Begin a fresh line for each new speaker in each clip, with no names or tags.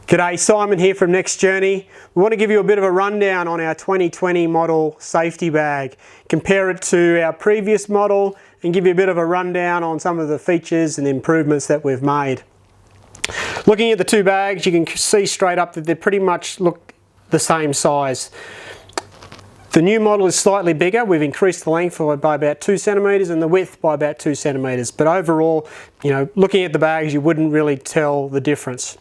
G'day, Simon here from Next Journey. We want to give you a bit of a rundown on our 2020 model safety bag. Compare it to our previous model and give you a bit of a rundown on some of the features and improvements that we've made. Looking at the two bags, you can see straight up that they pretty much look the same size. The new model is slightly bigger. We've increased the length by about 2 centimetres and the width by about 2 centimetres. But overall, looking at the bags, you wouldn't really tell the difference.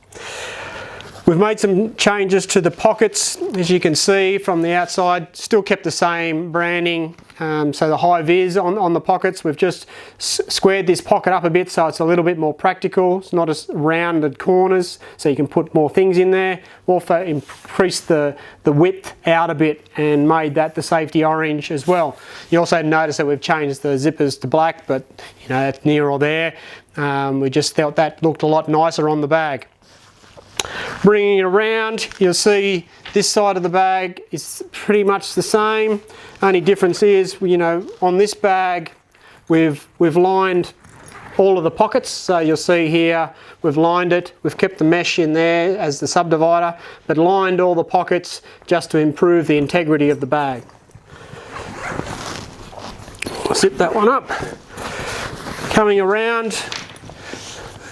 We've made some changes to the pockets, as you can see from the outside. Still kept the same branding, so the high vis on the pockets. We've just squared this pocket up a bit so it's a little bit more practical. It's not as rounded corners, so you can put more things in there. Also increased the width out a bit and made that the safety orange as well. You also notice that we've changed the zippers to black, but that's near or there. We just felt that looked a lot nicer on the bag. Bringing it around, you'll see this side of the bag is pretty much the same. Only difference is, on this bag, we've lined all of the pockets. So you'll see here, we've lined it. We've kept the mesh in there as the subdivider, but lined all the pockets just to improve the integrity of the bag. Zip that one up. Coming around.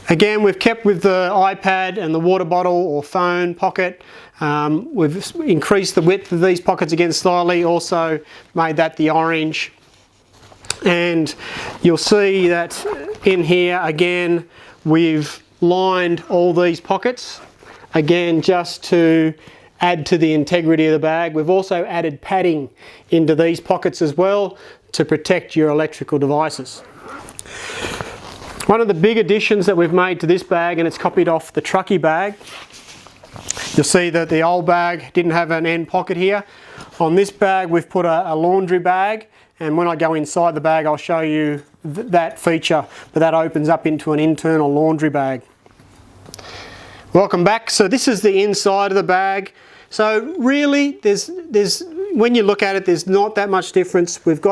Again, we've kept with the iPad and the water bottle or phone pocket. We've increased the width of these pockets again slightly, also made that the orange. And you'll see that in here, again, we've lined all these pockets, again, just to add to the integrity of the bag. We've also added padding into these pockets as well to protect your electrical devices. One of the big additions that we've made to this bag, and it's copied off the truckie bag, you'll see that the old bag didn't have an end pocket here. On this bag we've put a laundry bag, and when I go inside the bag I'll show you that feature, but that opens up into an internal laundry bag. Welcome back. So this is the inside of the bag. So really there's when you look at it, there's not that much difference. We've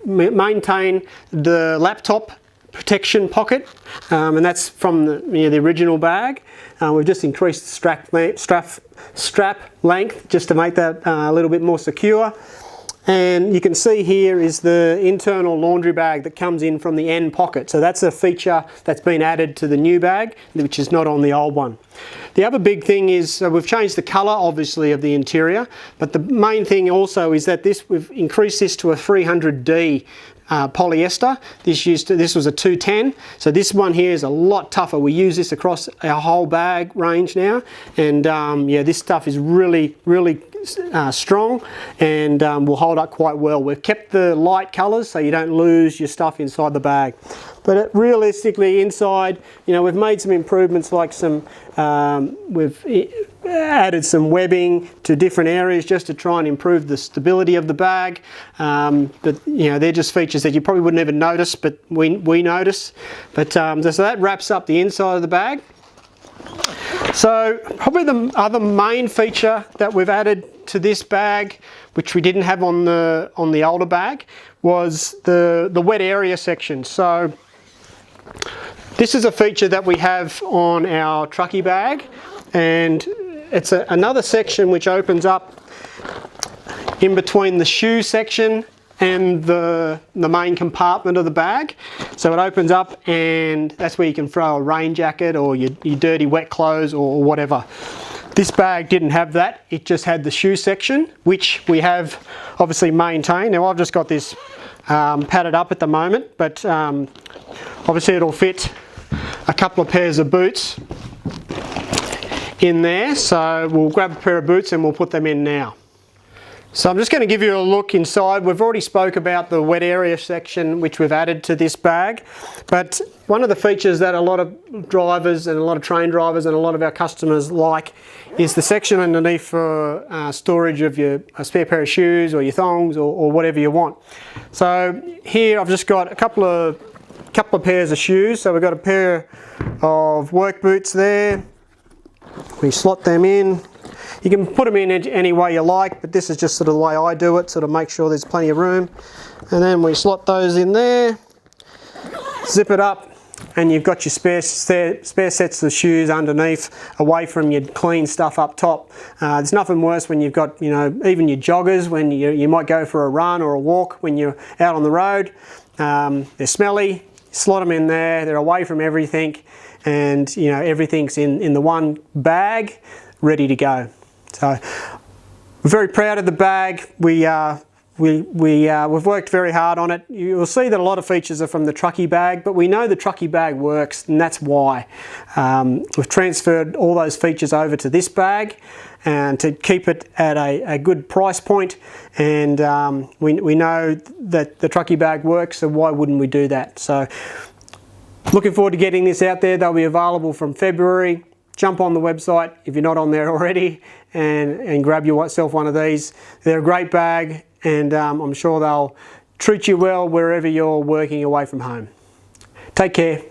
maintained the laptop protection pocket, and that's from the original bag. We've just increased the strap length just to make that a little bit more secure. And you can see here is the internal laundry bag that comes in from the end pocket. So that's a feature that's been added to the new bag, which is not on the old one. The other big thing is we've changed the colour, obviously, of the interior, but the main thing also is that we've increased this to a 300D polyester. This was a 210, so this one here is a lot tougher. We use this across our whole bag range now, and this stuff is really strong and will hold up quite well. We've kept the light colours so you don't lose your stuff inside the bag. But realistically inside, we've made some improvements, like we've added some webbing to different areas just to try and improve the stability of the bag. But they're just features that you probably wouldn't even notice, but we notice. But so that wraps up the inside of the bag. So probably the other main feature that we've added to this bag, which we didn't have on the older bag, was the wet area section. So this is a feature that we have on our truckie bag, and it's another section which opens up in between the shoe section and the main compartment of the bag. So it opens up, and that's where you can throw a rain jacket or your dirty wet clothes or whatever. This bag didn't have that. It just had the shoe section, which we have obviously maintained. Now I've just got this padded up at the moment, but obviously it'll fit a couple of pairs of boots in there. So we'll grab a pair of boots and we'll put them in now. So I'm just going to give you a look inside. We've already spoke about the wet area section which we've added to this bag, but one of the features that a lot of drivers and a lot of train drivers and a lot of our customers like is the section underneath for storage of a spare pair of shoes or your thongs or whatever you want. So here I've just got a couple of pairs of shoes. So we've got a pair of work boots there. We slot them in. You can put them in any way you like, but this is just sort of the way I do it, sort of make sure there's plenty of room. And then we slot those in there, zip it up, and you've got your spare sets of shoes underneath, away from your clean stuff up top. There's nothing worse when you've got, you know, even your joggers, when you might go for a run or a walk when you're out on the road. They're smelly, slot them in there, they're away from everything, and you know, everything's in the one bag, ready to go. So we're very proud of the bag. We've worked very hard on it. You'll see that a lot of features are from the Truckee bag, but we know the Truckee bag works, and that's why. We've transferred all those features over to this bag, and to keep it at a good price point, and we know that the Truckee bag works, so why wouldn't we do that? So looking forward to getting this out there. They'll be available from February. Jump on the website if you're not on there already, and grab yourself one of these. They're a great bag, and I'm sure they'll treat you well wherever you're working away from home. Take care.